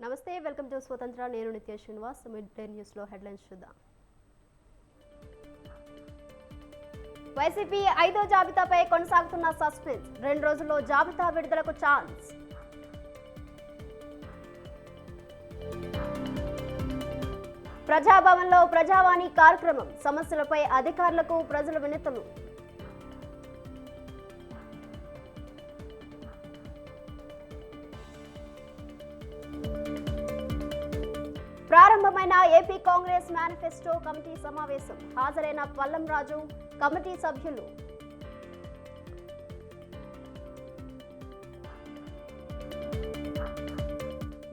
నమస్తే welcome to స్వతంత్ర నేను నిత్య శ్రీనివాస్ మిడ్ డే న్యూస్ లో హెడ్లైన్స్ చూద్దాం. వైసీపీ 5వ జాబితాపై కొనసాగుతున్న సస్పెన్స్ 2 రోజుల్లో జాబితా విడుదలకు ఛాన్స్. ప్రజాభవన్లో ప్రజావాణి కార్యక్రమం సమస్యలపై అధికారులకు ప్రజల వినతులు. ప్రారంభమైన ఏపీ కాంగ్రెస్ మేనిఫెస్టో కమిటీ సమావేశం హాజరైన పల్లం రాజు కమిటీ సభ్యులు.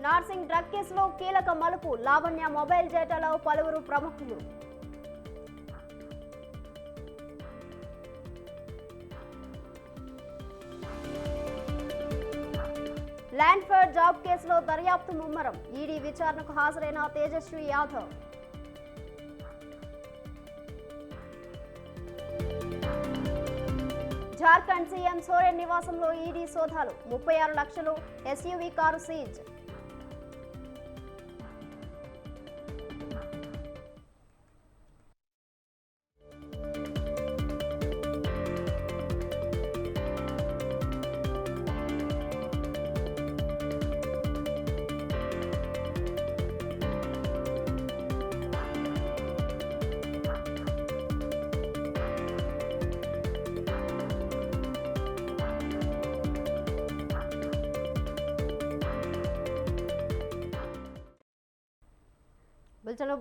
నార్సింగ్ డ్రగ్ కేసులో కీలక మలుపు లావణ్య మొబైల్ డేటాలో పలువురు ప్రముఖులు. ల్యాండ్ ఫర్ జాబ్ కేసులో దర్యాప్తు ముమ్మరం ఈడీ విచారణకు హాజరైన తేజస్వి యాదవ్. జార్ఖండ్ సీఎం సోరెన్ నివాసంలో ఈడీ సోదాలు 36 లక్షలు SUV car seize.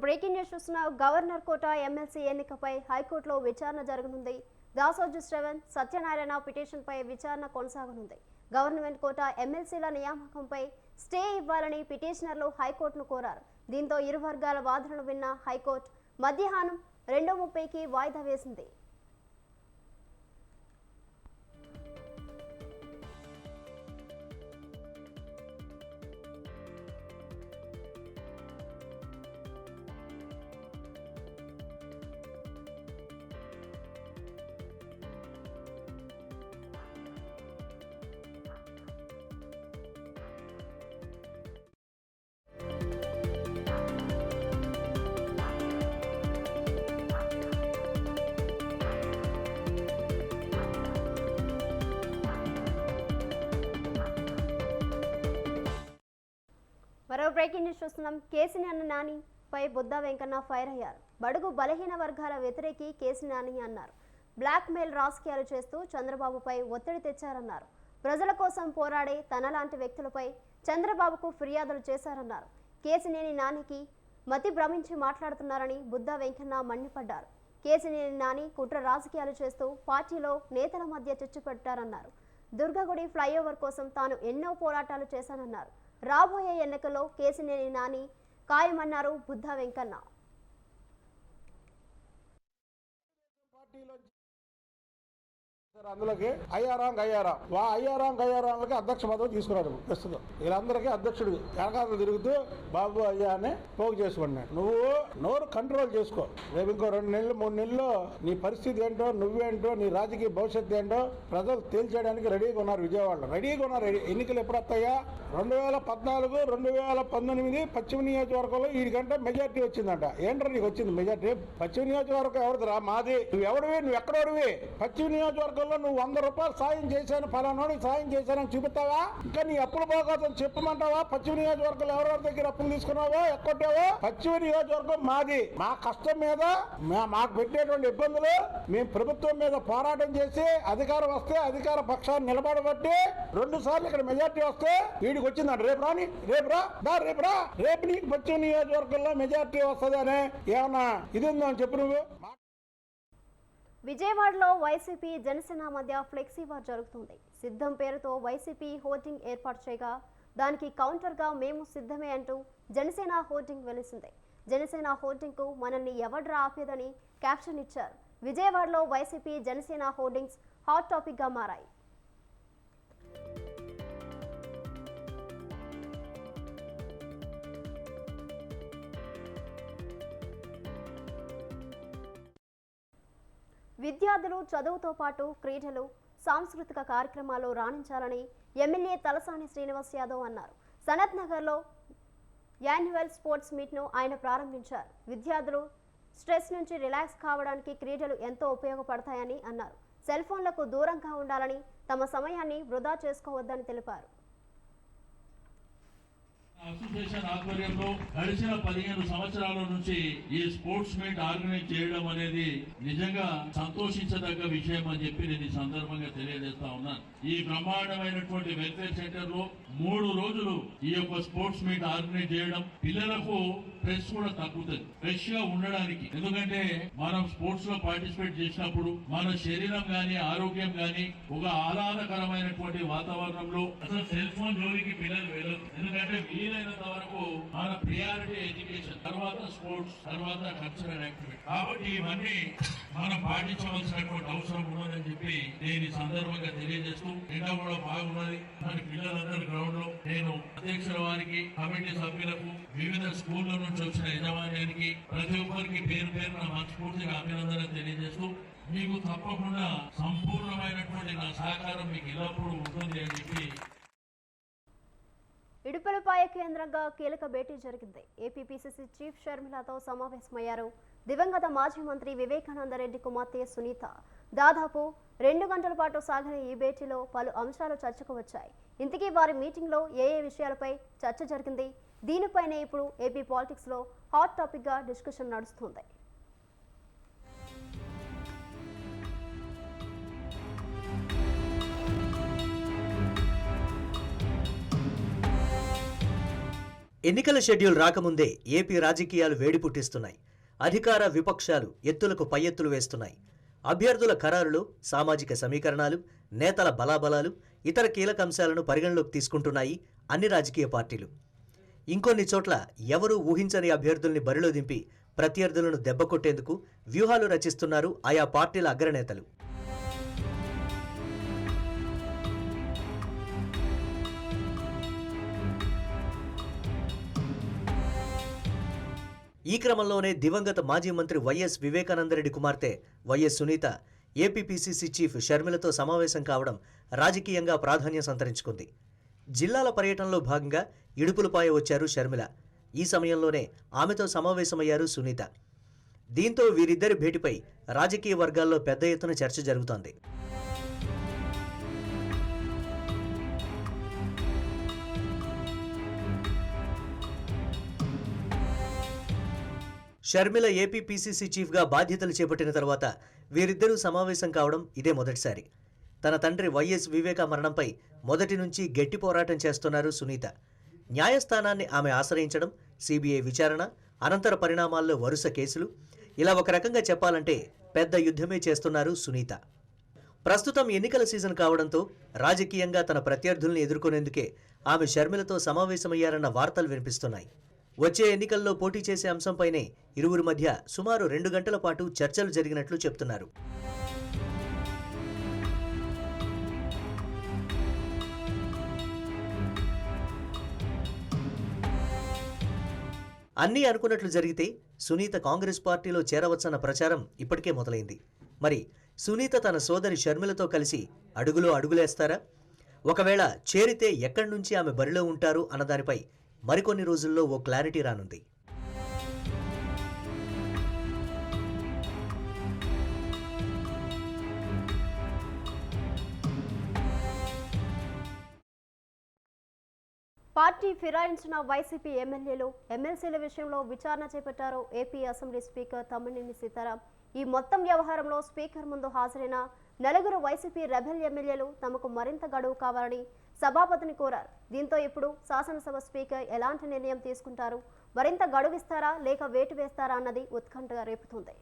Breaking news చూస్తున్నాం. గవర్నర్ కోట ఎమ్మెల్సీ ఎన్నికపై హైకోర్టులో విచారణ జరగనుంది. దాసోజు శ్రవణ్ సత్యనారాయణ పిటిషన్పై విచారణ కొనసాగనుంది. గవర్నమెంట్ కోట ఎమ్మెల్సీల నియామకంపై స్టే ఇవ్వాలని పిటిషనర్లు హైకోర్టును కోరారు. దీంతో ఇరు వర్గాల వాదనలు విన్న హైకోర్టు మధ్యాహ్నం 2:30కి వాయిదా వేసింది. మరో బ్రేకింగ్ న్యూస్ చూస్తున్నాం. కేసినేని నానిపై బుద్ధా వెంకన్న ఫైర్ అయ్యారు. బడుగు బలహీన వర్గాల వ్యతిరేకి కేసినేని అన్నారు. బ్లాక్ మెయిల్ రాజకీయాలు చేస్తూ చంద్రబాబుపై ఒత్తిడి తెచ్చారన్నారు. ప్రజల కోసం పోరాడే తనలాంటి వ్యక్తులపై చంద్రబాబుకు ఫిర్యాదులు చేశారన్నారు. కేసినేని నానికి మతి భ్రమించి మాట్లాడుతున్నారని బుద్ధా వెంకన్న మండిపడ్డారు. కేసినేని నాని కుట్ర రాజకీయాలు చేస్తూ పార్టీలో నేతల మధ్య చిచ్చు పెట్టారన్నారు. దుర్గగుడి ఫ్లైఓవర్ కోసం తాను ఎన్నో పోరాటాలు చేశానన్నారు. రాబోయే ఎన్నికల్లో కేసినేని నాని ఖాయమన్నారు బుద్ధా వెంకన్న. అందులోకి అయ్యారాంకి అధ్యక్ష పదవి తీసుకురాడు ప్రస్తుతం. వీళ్ళందరికీ అధ్యక్షుడు వెనకాల తిరుగుతూ బాబు అయ్యా అని పోగు చేసుకున్నాడు. నువ్వు నోరు కంట్రోల్ చేసుకో. రేపు ఇంకో 2 నెలలు 3 నెలల్లో నీ పరిస్థితి ఏంటో, నువ్వేంటో, నీ రాజకీయ భవిష్యత్తు ఏంటో ప్రజలు తేల్చేయడానికి రెడీగా ఉన్నారు. విజయవాడలో రెడీగా ఉన్నారు. ఎన్నికలు ఎప్పుడు వస్తాయా? 2014, 2019 పశ్చిమ నియోజకవర్గంలో వీడికంటే మెజార్టీ వచ్చిందంట. ఏంటో నీకు వచ్చింది మెజార్టీ? పశ్చిమ నియోజకవర్గం ఎవరిదిరా? మాది. నువ్వు ఎక్కడోడివి? పశ్చిమ నియోజకవర్గంలో నువ్వు 100 రూపాయలు సాయం చేశాను, ఫలానోడికి సాయం చేశానని చూపిస్తావా? ఇంకా నీ అప్పుల బాగోతం చెప్పమంటావా? పశ్చిమ నియోజకవర్గంలో ఎవరెవరి దగ్గర అప్పులు తీసుకున్నావో, ఎక్కొట్టావో? పశ్చిమ నియోజకవర్గం మాది. మా కష్టం మీద మాకు పెట్టేటువంటి ఇబ్బందులు మేము ప్రభుత్వం మీద పోరాటం చేసి అధికారం వస్తే అధికార పక్షాన్ని నిలబడబట్టి 2 సార్లు ఇక్కడ మెజార్టీ వస్తే వీడికి వచ్చిందంట. రేపు రాని, రేపు నీకు పశ్చిమ నియోజకవర్గంలో మెజార్టీ వస్తుంది అని ఏమన్నా ఇది ఉందని చెప్పు. నువ్వు విజయవాడలో వైసీపీ జనసేన మధ్య ఫ్లెక్సీ వార్ జరుగుతుంది. సిద్ధం పేరుతో వైసీపీ హోర్డింగ్ ఏర్పాటు చేయగా దానికి కౌంటర్గా మేము సిద్ధమే అంటూ జనసేన హోర్డింగ్ వెలిసింది. జనసేన హోర్డింగ్ కు మనల్ని ఎవడ్రా ఆపేదని క్యాప్షన్ ఇచ్చారు. విజయవాడలో YCP Janasena hoardings hot topic గా మారాయి. విద్యార్థులు చదువుతో పాటు క్రీడలు, సాంస్కృతిక కార్యక్రమాల్లో రాణించాలని ఎమ్మెల్యే తలసాని శ్రీనివాస్ యాదవ్ అన్నారు. సనత్ నగర్లో యాన్యువల్ స్పోర్ట్స్ మీట్ను ఆయన ప్రారంభించారు. విద్యార్థులు స్ట్రెస్ నుంచి రిలాక్స్ కావడానికి క్రీడలు ఎంతో ఉపయోగపడతాయని అన్నారు. సెల్ ఫోన్లకు దూరంగా ఉండాలని, తమ సమయాన్ని వృధా చేసుకోవద్దని తెలిపారు. అసోసియేషన్ ఆధ్వర్యంలో గడిచిన 15 సంవత్సరాల నుంచి ఈ స్పోర్ట్స్ మీట్ ఆర్గనైజ్ చేయడం అనేది నిజంగా సంతోషించదగ్గ విషయం అని చెప్పి నేను ఈ సందర్భంగా తెలియజేస్తా ఉన్నాను. ఈ బ్రహ్మాండమైనటువంటి వెల్ఫేర్ సెంటర్ లో 3 రోజులు ఈ యొక్క స్పోర్ట్స్ మీట్ ఆర్గనైజ్ చేయడం పిల్లలకు స్ట్రెస్ కూడా తగ్గుతుంది, ఫ్రెష్ గా ఉండడానికి. ఎందుకంటే మనం స్పోర్ట్స్ లో పార్టిసిపేట్ చేసినప్పుడు మన శరీరం గాని ఆరోగ్యం గాని ఒక ఆహ్లాదకరమైనటువంటి వాతావరణంలో అసలు సెల్ ఫోన్ జోలికి పిల్లలు వెళ్ళదు. ఎందుకంటే వీలైనంత వరకు మన ప్రియారిటీ ఎడ్యుకేషన్, తర్వాత స్పోర్ట్స్, తర్వాత కల్చరల్ యాక్టివిటీ. కాబట్టి ఇవన్నీ మనం పాటించవలసినటువంటి అవసరం ఉన్నదని చెప్పి నేను ఈ సందర్భంగా తెలియజేస్తూ, ఎండ కూడా బాగున్నది. మరి పిల్లలందరూ గ్రౌండ్ లో నేను అధ్యక్షుల వారికి, కమిటీ సభ్యులకు, వివిధ స్కూళ్ల నుంచి వచ్చిన యజమాన్యానికి ప్రతి ఒక్కరికి పేరు పేరున మనస్ఫూర్తిగా అభినందనలు తెలియజేస్తూ, మీకు తప్పకుండా సంపూర్ణమైనటువంటి నా సహకారం మీకు ఎల్లప్పుడూ ఉంటుంది అని చెప్పి. ఇడుపులపాయ కేంద్రంగా కీలక భేటీ జరిగింది. ఏపీ పిసిసి చీఫ్ షర్మిలతో సమావేశమయ్యారు దివంగత మాజీ మంత్రి వివేకానందరెడ్డి కుమార్తె సునీత. దాదాపు 2 గంటల పాటు సాగిన ఈ భేటీలో పలు అంశాలు చర్చకు వచ్చాయి. ఇంతకీ వారి మీటింగ్లో ఏ విషయాలపై చర్చ జరిగింది? దీనిపైనే ఇప్పుడు ఏపీ పాలిటిక్స్లో హాట్ టాపిక్గా డిస్కషన్ నడుస్తుంది. ఎన్నికల షెడ్యూల్ రాకముందే ఏపీ రాజకీయాలు వేడి పుట్టిస్తున్నాయి. అధికార విపక్షాలు ఎత్తులకు పై ఎత్తులు వేస్తున్నాయి. అభ్యర్థుల ఖరారులు, సామాజిక సమీకరణాలు, నేతల బలాబలాలు, ఇతర కీలక అంశాలను పరిగణలోకి తీసుకుంటున్నాయి అన్ని రాజకీయ పార్టీలు. ఇంకొన్ని చోట్ల ఎవరూ ఊహించని అభ్యర్థుల్ని బరిలో దింపి ప్రత్యర్థులను దెబ్బకొట్టేందుకు వ్యూహాలు రచిస్తున్నారు ఆయా పార్టీల అగ్రనేతలు. ఈ క్రమంలోనే దివంగత మాజీ మంత్రి వైఎస్ వివేకానందరెడ్డి కుమార్తె YS Sunitha AP PCC chief షర్మిలతో సమావేశం కావడం రాజకీయంగా ప్రాధాన్యం సంతరించుకుంది. జిల్లాల పర్యటనలో భాగంగా ఇడుపులపాయ వచ్చారు షర్మిల. ఈ సమయంలోనే ఆమెతో సమావేశమయ్యారు సునీత. దీంతో వీరిద్దరి భేటీపై రాజకీయ వర్గాల్లో పెద్ద ఎత్తున చర్చ జరుగుతోంది. షర్మిల ఏపీ పిసిసి చీఫ్గా బాధ్యతలు చేపట్టిన తర్వాత వీరిద్దరూ సమావేశం కావడం ఇదే మొదటిసారి. తన తండ్రి వైఎస్ వివేకా మరణంపై మొదటి నుంచి గట్టి పోరాటం చేస్తున్నారు సునీత. న్యాయస్థానాన్ని ఆమె ఆశ్రయించడం, సిబిఐ విచారణ, అనంతర పరిణామాల్లో వరుస కేసులు, ఇలా ఒక రకంగా చెప్పాలంటే పెద్ద యుద్ధమే చేస్తున్నారు సునీత. ప్రస్తుతం ఎన్నికల సీజన్ కావడంతో రాజకీయంగా తన ప్రత్యర్థుల్ని ఎదుర్కొనేందుకే ఆమె షర్మిలతో సమావేశమయ్యారన్న వార్తలు వినిపిస్తున్నాయి. వచ్చే ఎన్నికల్లో పోటీ చేసే అంశంపైనే ఇరువురి మధ్య సుమారు 2 గంటల పాటు చర్చలు జరిగినట్లు చెప్తున్నారు. అన్నీ అనుకున్నట్లు జరిగితే సునీత కాంగ్రెస్ పార్టీలో చేరవచ్చన్న ప్రచారం ఇప్పటికే మొదలైంది. మరి సునీత తన సోదరి షర్మిలతో కలిసి అడుగులో అడుగులేస్తారా? ఒకవేళ చేరితే ఎక్కడి నుంచి ఆమె బరిలో ఉంటారు అన్నదానిపై మరికొన్ని రోజుల్లో ఓ క్లారిటీ రానుంది. పార్టీ ఫిరాయించిన వైసీపీ ఎమ్మెల్యేలు, ఎమ్మెల్సీల విషయంలో విచారణ చేపట్టారు AP assembly speaker Tammineni Sitaram. ఈ మొత్తం వ్యవహారంలో స్పీకర్ ముందు హాజరైన 4 వైసీపీ రెబెల్ ఎమ్మెల్యేలు తమకు మరింత గడువు కావాలని సభాపతిని కోరారు. దీంతో ఇప్పుడు శాసనసభ స్పీకర్ ఎలాంటి నిర్ణయం తీసుకుంటారు? మరింత గడువిస్తారా లేక వేటు వేస్తారా అన్నది ఉత్కంఠగా రేపుతుంది.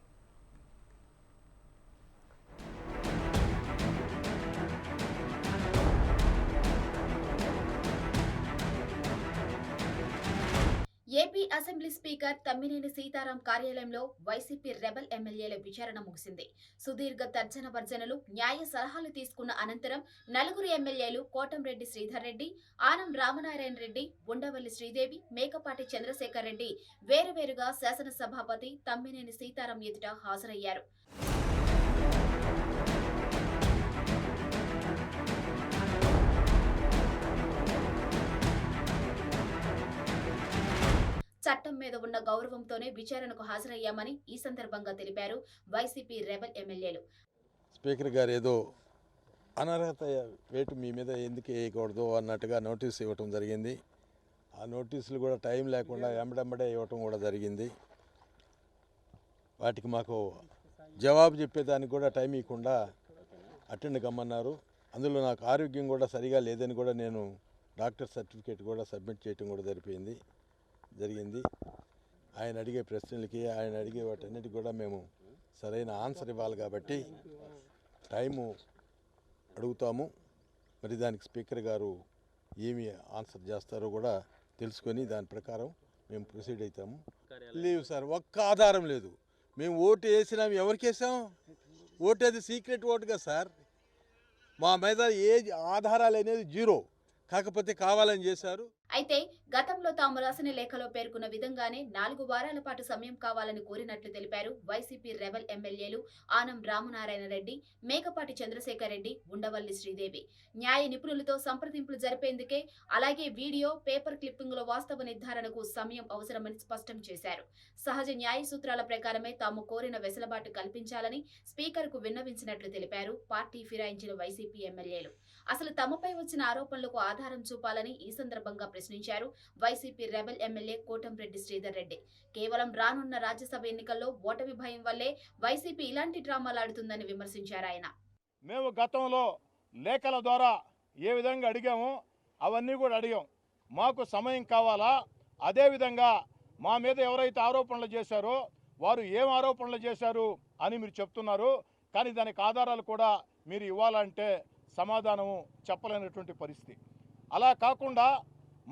AP assembly speaker Tammineni Sitaram కార్యాలయంలో వైసీపీ రెబెల్ ఎమ్మెల్యేల విచారణ ముగిసింది. సుదీర్ఘ తర్జన భర్జనలు, న్యాయ సలహాలు తీసుకున్న అనంతరం 4 ఎమ్మెల్యేలు కోటంరెడ్డి శ్రీధర్ రెడ్డి, ఆనం రామనారాయణ రెడ్డి, ఉండవల్లి శ్రీదేవి, మేకపాటి చంద్రశేఖర్ రెడ్డి వేరువేరుగా శాసనసభాపతి తమ్మినేని సీతారాం ఎదుట హాజరయ్యారు. చట్టం మీద ఉన్న గౌరవంతోనే విచారణకు హాజరయ్యామని ఈ సందర్భంగా తెలిపారు వైసీపీ రెబల్ ఎమ్మెల్యేలు. స్పీకర్ గారు ఏదో అనర్హత వేటు మీ మీద ఎందుకు వేయకూడదు అన్నట్టుగా నోటీస్ ఇవ్వటం జరిగింది. ఆ నోటీసులు కూడా టైం లేకుండా వెంబడెంబడే ఇవ్వటం కూడా జరిగింది. వాటికి మాకు జవాబు చెప్పేదానికి కూడా టైం ఇవ్వకుండా అటెండ్ కమ్మన్నారు. అందులో నాకు ఆరోగ్యం కూడా సరిగా లేదని కూడా నేను డాక్టర్ సర్టిఫికేట్ కూడా సబ్మిట్ చేయటం కూడా జరిగింది. ఆయన అడిగే ప్రశ్నలకి ఆయన అడిగే వాటన్నిటికి కూడా మేము సరైన ఆన్సర్ ఇవ్వాలి కాబట్టి టైము అడుగుతాము. మరి దానికి స్పీకర్ గారు ఏమి ఆన్సర్ చేస్తారో కూడా తెలుసుకొని దాని ప్రకారం మేము ప్రొసీడ్ అవుతాము. లేవు సార్, ఒక్క ఆధారం లేదు. మేము ఓటు వేసినాం, ఎవరికి వేసాం? ఓటు అది సీక్రెట్ ఓటుగా సార్. మా మీద ఏ ఆధారాలు అనేది జీరో. కాకపోతే కావాలని చేశారు. అయితే గతంలో తాము రాసిన లేఖలో పేర్కొన్న విధంగానే 4 వారాల పాటు సమయం కావాలని కోరినట్లు తెలిపారు వైసీపీ రెబల్ ఎమ్మెల్యేలు ఆనం రామనారాయణ రెడ్డి, మేకపాటి చంద్రశేఖర్ రెడ్డి, ఉండవల్లి శ్రీదేవి. న్యాయ నిపుణులతో సంప్రదింపులు జరిపేందుకే, అలాగే వీడియో, పేపర్ క్లిప్పింగ్ల వాస్తవ నిర్ధారణకు సమయం అవసరమని స్పష్టం చేశారు. సహజ న్యాయ సూత్రాల ప్రకారమే తాము కోరిన వెసులుబాటు కల్పించాలని స్పీకర్కు విన్నవించినట్లు తెలిపారు పార్టీ ఫిరాయించిన వైసీపీ ఎమ్మెల్యేలు. అసలు తమపై వచ్చిన ఆరోపణలకు ఆధారం చూపాలని ఈ సందర్భంగా ప్రశ్నించారు YCP rebel MLA Kotamreddy Sridhar Reddy. కేవలం రానున్న రాజ్యసభ ఎన్నికల్లో ఓటమి భయం వల్లే వైసీపీ ఇలాంటి డ్రామాలాడుతుందని విమర్శించారు ఆయన. మేము గతంలో లేఖల ద్వారా ఏ విధంగా అడిగామో అవన్నీ కూడా అడిగాం. మాకు సమయం కావాలా, అదేవిధంగా మా మీద ఎవరైతే ఆరోపణలు చేశారో వారు ఏం ఆరోపణలు చేశారు అని మీరు చెప్తున్నారు, కానీ దానికి ఆధారాలు కూడా మీరు ఇవ్వాలంటే సమాధానము చెప్పలేనటువంటి పరిస్థితి. అలా కాకుండా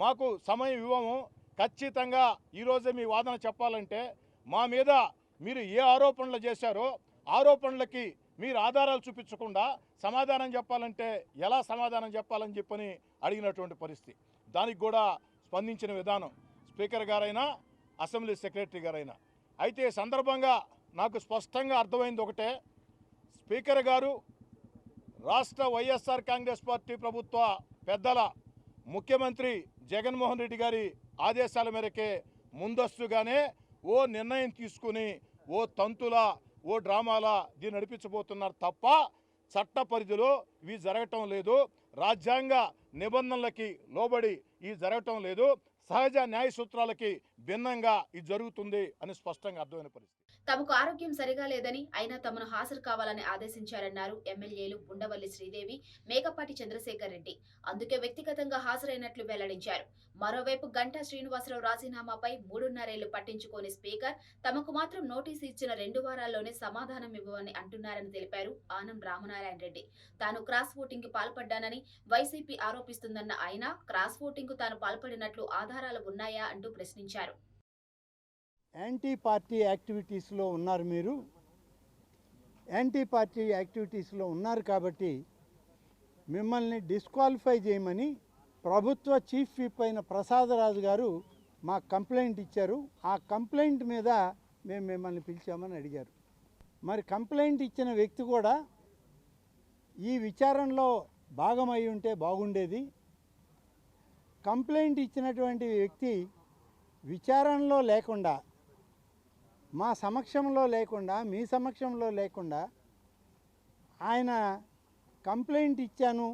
మాకు సమయం ఇవ్వము, ఖచ్చితంగా ఈరోజే మీ వాదన చెప్పాలంటే మా మీద మీరు ఏ ఆరోపణలు చేశారో ఆరోపణలకి మీరు ఆధారాలు చూపించకుండా సమాధానం చెప్పాలంటే ఎలా సమాధానం చెప్పాలని చెప్పని అడిగినటువంటి పరిస్థితి. దానికి కూడా స్పందించిన విధానం స్పీకర్ గారైనా అసెంబ్లీ సెక్రటరీ గారైనా. అయితే సందర్భంగా నాకు స్పష్టంగా అర్థమైంది ఒకటే, స్పీకర్ గారు రాష్ట్ర వైఎస్ఆర్ కాంగ్రెస్ పార్టీ ప్రభుత్వ పెద్దల ముఖ్యమంత్రి జగన్మోహన్ రెడ్డి గారి ఆదేశాల మేరకే ముందస్తుగానే ఓ నిర్ణయం తీసుకుని ఓ తంతులా ఓ డ్రామాలా దీన్ని నడిపించబోతున్నారు తప్ప చట్ట పరిధిలో ఇవి జరగటం లేదు, రాజ్యాంగ నిబంధనలకి లోబడి ఇవి జరగటం లేదు, సహజ న్యాయ సూత్రాలకి భిన్నంగా ఇది జరుగుతుంది అని స్పష్టంగా అర్థమైన పరిస్థితి. తమకు ఆరోగ్యం సరిగా లేదని, అయినా తమను హాజరు కావాలని ఆదేశించారన్నారు ఎమ్మెల్యేలు ఉండవల్లి శ్రీదేవి, మేకపాటి చంద్రశేఖర్ రెడ్డి. అందుకే వ్యక్తిగతంగా హాజరైనట్లు వెల్లడించారు. మరోవైపు గంటా శ్రీనివాసరావు రాజీనామాపై 3.5 ఏళ్లు పట్టించుకోని స్పీకర్ తమకు మాత్రం నోటీసు ఇచ్చిన 2 వారాల్లోనే సమాధానం ఇవ్వమని అంటున్నారని తెలిపారు ఆనం రామనారాయణ రెడ్డి. తాను క్రాస్ ఓటింగ్ కి పాల్పడ్డానని వైసీపీ ఆరోపిస్తుందన్న ఆయన క్రాస్ ఓటింగ్ కు తాను పాల్పడినట్లు ఆధారాలు ఉన్నాయా అంటూ ప్రశ్నించారు. యాంటీ పార్టీ యాక్టివిటీస్లో ఉన్నారు, మీరు యాంటీ పార్టీ యాక్టివిటీస్లో ఉన్నారు కాబట్టి మిమ్మల్ని డిస్క్వాలిఫై చేయమని ప్రభుత్వ చీఫ్ విప్ అయిన ప్రసాదరాజు గారు మాకు కంప్లైంట్ ఇచ్చారు. ఆ కంప్లైంట్ మీద మేము మిమ్మల్ని పిలిచామని అడిగారు. మరి కంప్లైంట్ ఇచ్చిన వ్యక్తి కూడా ఈ విచారణలో భాగమై ఉంటే బాగుండేది. కంప్లైంట్ ఇచ్చినటువంటి వ్యక్తి విచారణలో లేకుండా, మా సమక్షంలో లేకుండా, మీ సమక్షంలో లేకుండా ఆయన కంప్లైంట్ ఇచ్చాను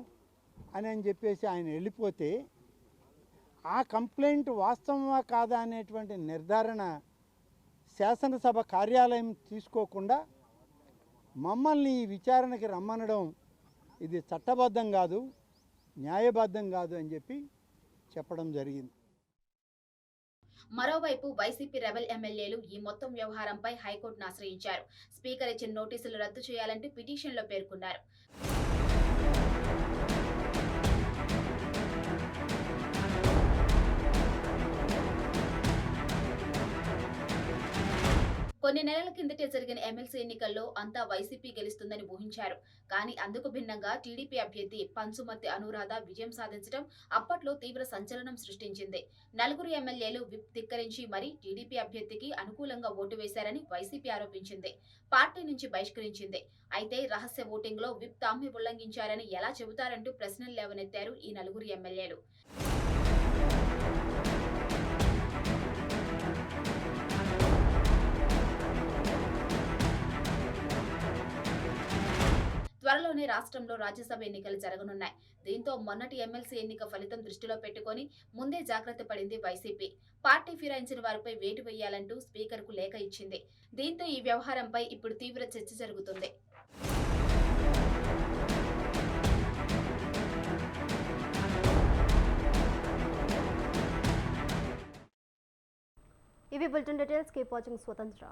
అని చెప్పేసి ఆయన వెళ్ళిపోతే ఆ కంప్లైంట్ వాస్తవమా కాదా అనేటువంటి నిర్ధారణ శాసనసభ కార్యాలయం తీసుకోకుండా మమ్మల్ని ఈ విచారణకి రమ్మనడం ఇది చట్టబద్ధం కాదు, న్యాయబద్ధం కాదు అని చెప్పడం జరిగింది. మరోవైపు వైసీపీ రెబల్ ఎమ్మెల్యేలు ఈ మొత్తం వ్యవహారంపై హైకోర్టును ఆశ్రయించారు. స్పీకర్ ఇచ్చిన నోటీసులు రద్దు చేయాలంటూ పిటిషన్లో పేర్కొన్నారు. కొన్ని నెలల కిందటే జరిగిన ఎమ్మెల్సీ ఎన్నికల్లో అంతా వైసీపీ గెలుస్తుందని ఊహించారు. కానీ అందుకు భిన్నంగా టీడీపీ అభ్యర్థి పంచుమర్తి అనురాధ విజయం సాధించడం అప్పట్లో తీవ్ర సంచలనం సృష్టించింది. 4 ఎమ్మెల్యేలు విప్ ధిక్కరించి మరీ టీడీపీ అభ్యర్థికి అనుకూలంగా ఓటు వేశారని వైసీపీ ఆరోపించింది. పార్టీ నుంచి బహిష్కరించింది. అయితే రహస్య ఓటింగ్ లో విప్ తామే ఉల్లంఘించారని ఎలా చెబుతారంటూ ప్రశ్నలు లేవనెత్తారు ఈ 4 ఎమ్మెల్యేలు. త్వరలోనే రాష్ట్రంలో రాజ్యసభ ఎన్నికలు జరగనున్నాయి. దీంతో మొన్నటి ఎమ్మెల్సీ ఎన్నిక ఫలితం దృష్టిలో పెట్టుకుని ముందే జాగ్రత్త పడింది వైసీపీ. పార్టీ ఫిరాయించిన వారిపై వేటు వేయాలంటూ స్పీకర్కు లేఖ ఇచ్చింది. దీంతో ఈ వ్యవహారంపై ఇప్పుడు తీవ్ర చర్చ జరుగుతుంది. ఇవి బులెటిన్ డీటెయిల్స్. కీప్ వాచింగ్ స్వతంత్ర.